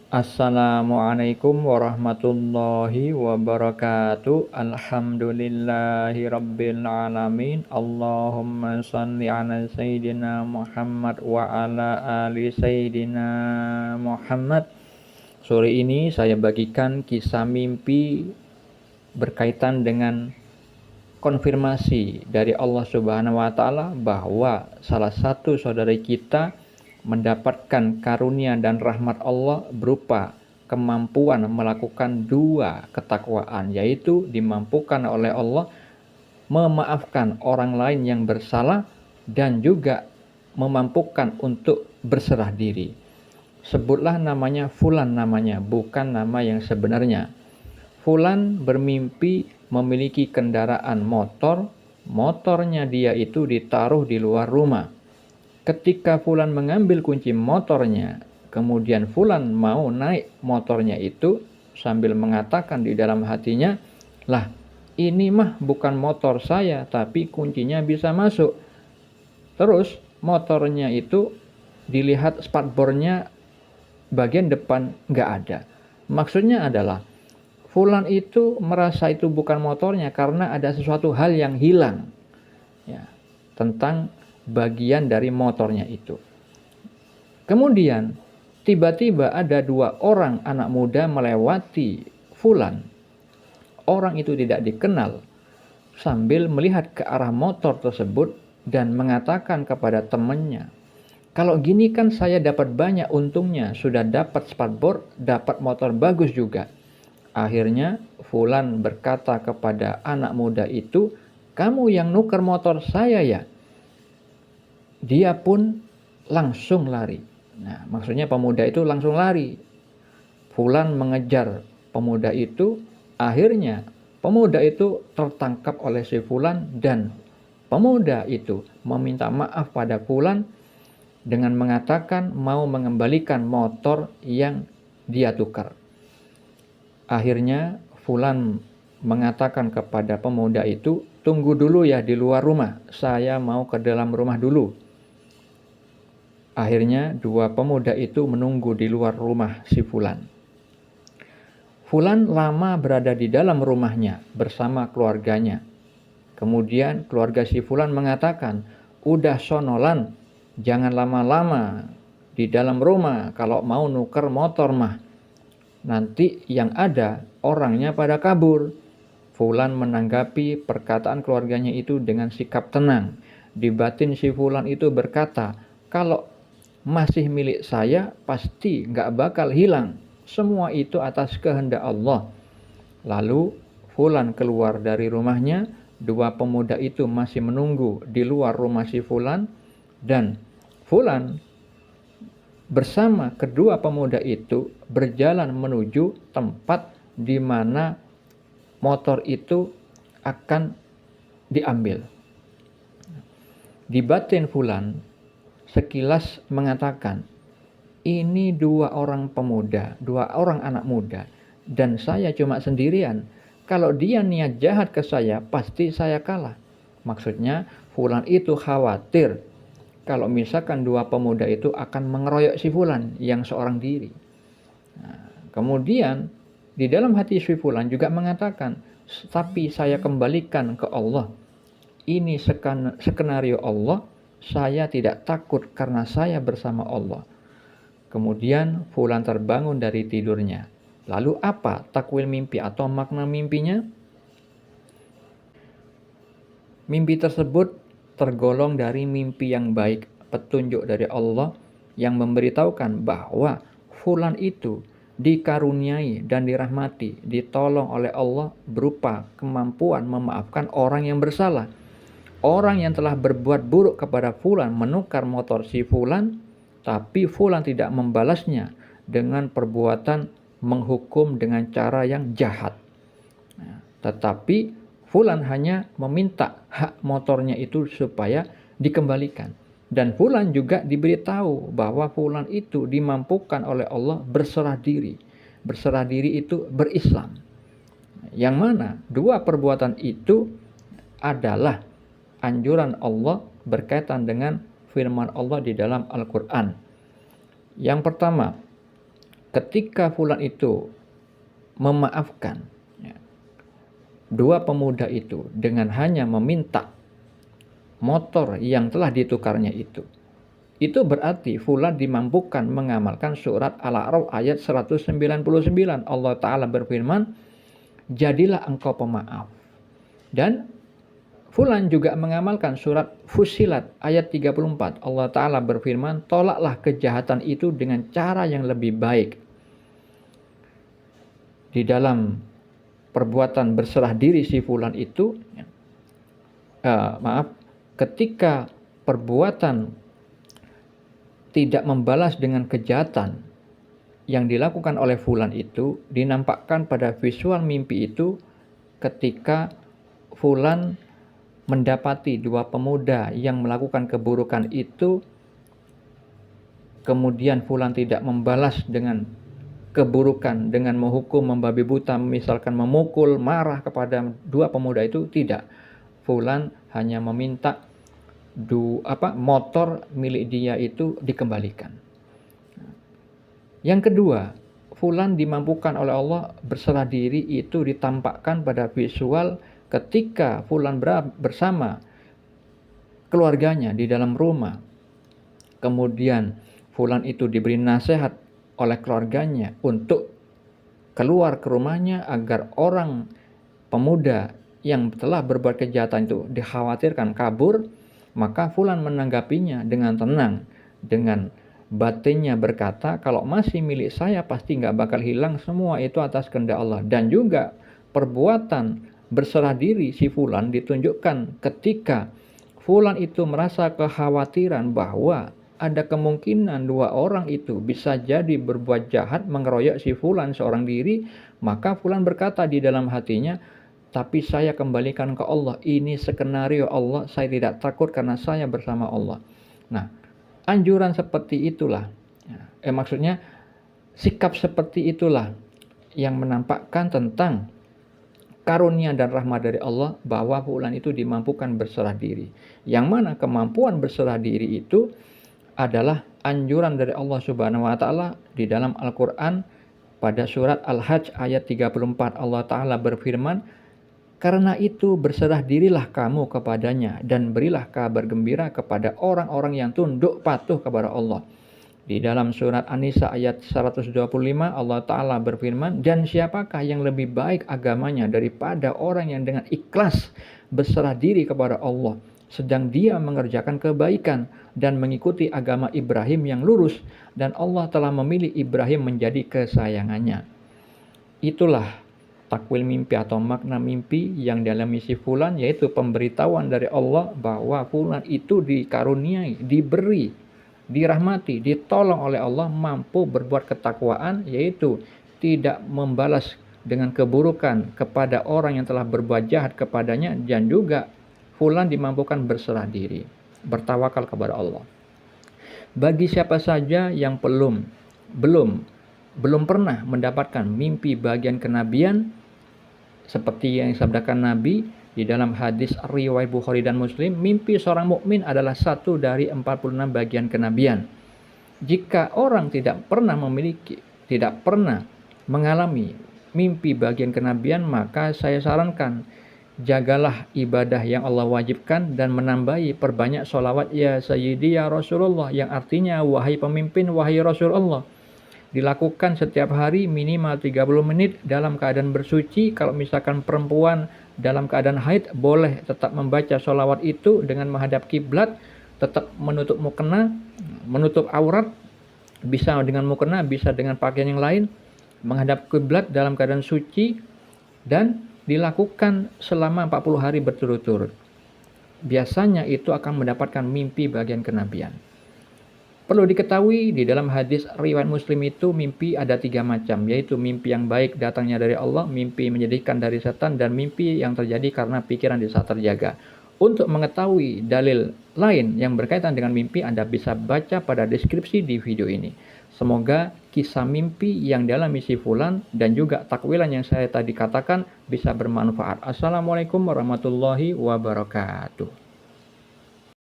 Assalamualaikum warahmatullahi wabarakatuh. Alhamdulillahi rabbil alamin. Allahumma salli ala sayyidina Muhammad wa ala ali sayyidina Muhammad. Sore ini saya bagikan kisah mimpi berkaitan dengan konfirmasi dari Allah Subhanahu wa taala bahwa salah satu saudara kita mendapatkan karunia dan rahmat Allah berupa kemampuan melakukan dua ketakwaan, yaitu dimampukan oleh Allah memaafkan orang lain yang bersalah dan juga memampukan untuk berserah diri. Sebutlah namanya Fulan, namanya bukan nama yang sebenarnya. Fulan bermimpi memiliki kendaraan motor, motornya dia itu ditaruh di luar rumah. Ketika Fulan mengambil kunci motornya, kemudian Fulan mau naik motornya itu sambil mengatakan di dalam hatinya, "Lah, ini mah bukan motor saya, tapi kuncinya bisa masuk." Terus motornya itu dilihat spakbornya bagian depan nggak ada. Maksudnya adalah Fulan itu merasa itu bukan motornya karena ada sesuatu hal yang hilang, ya, tentang bagian dari motornya itu. Kemudian tiba-tiba ada dua orang anak muda melewati Fulan. Orang itu tidak dikenal, sambil melihat ke arah motor tersebut dan mengatakan kepada temannya, "Kalau gini kan saya dapat banyak untungnya, sudah dapat spakbor, dapat motor bagus juga." Akhirnya Fulan berkata kepada anak muda itu, "Kamu yang nuker motor saya ya?" Dia pun langsung lari. Nah, maksudnya pemuda itu langsung lari. Fulan mengejar pemuda itu. Akhirnya pemuda itu tertangkap oleh si Fulan dan pemuda itu meminta maaf pada Fulan dengan mengatakan mau mengembalikan motor yang dia tukar. Akhirnya Fulan mengatakan kepada pemuda itu, "Tunggu dulu ya di luar rumah, saya mau ke dalam rumah dulu." Akhirnya dua pemuda itu menunggu di luar rumah si Fulan. Fulan lama berada di dalam rumahnya bersama keluarganya. Kemudian keluarga si Fulan mengatakan, "Udah sonolan, jangan lama-lama di dalam rumah kalau mau nuker motor mah. Nanti yang ada orangnya pada kabur." Fulan menanggapi perkataan keluarganya itu dengan sikap tenang. Di batin si Fulan itu berkata, "Kalau masih milik saya pasti nggak bakal hilang. Semua itu atas kehendak Allah." Lalu Fulan keluar dari rumahnya. Dua pemuda itu masih menunggu di luar rumah si Fulan. Dan Fulan bersama kedua pemuda itu berjalan menuju tempat di mana motor itu akan diambil. Di batin Fulan sekilas mengatakan, "Ini dua orang pemuda, dua orang anak muda, dan saya cuma sendirian. Kalau dia niat jahat ke saya, pasti saya kalah." Maksudnya Fulan itu khawatir kalau misalkan dua pemuda itu akan mengeroyok si Fulan yang seorang diri. Nah, kemudian di dalam hati si Fulan juga mengatakan, "Tapi saya kembalikan ke Allah. Ini skenario Allah, saya tidak takut karena saya bersama Allah." Kemudian Fulan terbangun dari tidurnya. Lalu apa takwil mimpi atau makna mimpinya? Mimpi tersebut tergolong dari mimpi yang baik, petunjuk dari Allah yang memberitahukan bahwa Fulan itu dikaruniai dan dirahmati, ditolong oleh Allah berupa kemampuan memaafkan orang yang bersalah. Orang yang telah berbuat buruk kepada Fulan menukar motor si Fulan, tapi Fulan tidak membalasnya dengan perbuatan menghukum dengan cara yang jahat. Nah, tetapi Fulan hanya meminta hak motornya itu supaya dikembalikan. Dan Fulan juga diberitahu bahwa Fulan itu dimampukan oleh Allah berserah diri. Berserah diri itu berislam. Yang mana dua perbuatan itu adalah anjuran Allah berkaitan dengan firman Allah di dalam Al-Quran. Yang pertama, ketika fulan itu memaafkan ya, dua pemuda itu dengan hanya meminta motor yang telah ditukarnya itu berarti fulan dimampukan mengamalkan surat Al-A'raf ayat 199. Allah Ta'ala berfirman, jadilah engkau pemaaf. Dan fulan juga mengamalkan surat Fussilat ayat 34. Allah Ta'ala berfirman, tolaklah kejahatan itu dengan cara yang lebih baik. Di dalam perbuatan berserah diri si fulan itu, ketika perbuatan tidak membalas dengan kejahatan yang dilakukan oleh fulan itu dinampakkan pada visual mimpi itu ketika fulan mendapati dua pemuda yang melakukan keburukan itu, kemudian fulan tidak membalas dengan keburukan dengan menghukum, membabi buta, misalkan memukul, marah kepada dua pemuda itu, tidak. Fulan hanya meminta motor milik dia itu dikembalikan. Yang kedua, fulan dimampukan oleh Allah berserah diri itu ditampakkan pada visual ketika fulan bersama keluarganya di dalam rumah. Kemudian fulan itu diberi nasihat oleh keluarganya untuk keluar ke rumahnya agar orang pemuda yang telah berbuat kejahatan itu dikhawatirkan kabur. Maka fulan menanggapinya dengan tenang, dengan batinnya berkata, kalau masih milik saya pasti nggak bakal hilang, semua itu atas kehendak Allah. Dan juga perbuatan berserah diri si fulan ditunjukkan ketika fulan itu merasa kekhawatiran bahwa ada kemungkinan dua orang itu bisa jadi berbuat jahat mengeroyok si fulan seorang diri. Maka fulan berkata di dalam hatinya, tapi saya kembalikan ke Allah, ini skenario Allah, saya tidak takut karena saya bersama Allah. Nah, anjuran seperti itulah, maksudnya sikap seperti itulah yang menampakkan tentang karunia dan rahmat dari Allah bahwa fulan itu dimampukan berserah diri. Yang mana kemampuan berserah diri itu adalah anjuran dari Allah Subhanahu wa Ta'ala di dalam Al-Quran pada surat Al-Hajj ayat 34. Allah Ta'ala berfirman, karena itu berserah dirilah kamu kepadanya dan berilah kabar gembira kepada orang-orang yang tunduk patuh kepada Allah. Di dalam surat An-Nisa ayat 125 Allah Ta'ala berfirman, dan siapakah yang lebih baik agamanya daripada orang yang dengan ikhlas berserah diri kepada Allah, sedang dia mengerjakan kebaikan dan mengikuti agama Ibrahim yang lurus, dan Allah telah memilih Ibrahim menjadi kesayangannya. Itulah takwil mimpi atau makna mimpi yang dalam misi fulan, yaitu pemberitahuan dari Allah bahwa fulan itu dikaruniai, diberi, dirahmati, ditolong oleh Allah, mampu berbuat ketakwaan, yaitu tidak membalas dengan keburukan kepada orang yang telah berbuat jahat kepadanya, dan juga fulan dimampukan berserah diri, bertawakal kepada Allah. Bagi siapa saja yang belum pernah mendapatkan mimpi bagian kenabian seperti yang disabdakan Nabi di dalam hadis riwayat Bukhari dan Muslim, mimpi seorang mukmin adalah satu dari 46 bagian kenabian. Jika orang tidak pernah mengalami mimpi bagian kenabian, maka saya sarankan jagalah ibadah yang Allah wajibkan dan menambahi perbanyak sholawat ya Sayyidi ya Rasulullah, yang artinya wahai pemimpin, wahai Rasulullah. Dilakukan setiap hari minimal 30 menit dalam keadaan bersuci. Kalau misalkan perempuan dalam keadaan haid, boleh tetap membaca sholawat itu dengan menghadap kiblat, tetap menutup mukena, menutup aurat, bisa dengan mukena, bisa dengan pakaian yang lain, menghadap kiblat dalam keadaan suci, dan dilakukan selama 40 hari berturut-turut. Biasanya itu akan mendapatkan mimpi bagian kenabian. Perlu diketahui di dalam hadis riwayat Muslim itu mimpi ada 3 macam, yaitu mimpi yang baik datangnya dari Allah, mimpi menyedihkan dari setan, dan mimpi yang terjadi karena pikiran di saat terjaga. Untuk mengetahui dalil lain yang berkaitan dengan mimpi, Anda bisa baca pada deskripsi di video ini. Semoga kisah mimpi yang dalam misi fulan dan juga takwilan yang saya tadi katakan bisa bermanfaat. Assalamualaikum warahmatullahi wabarakatuh.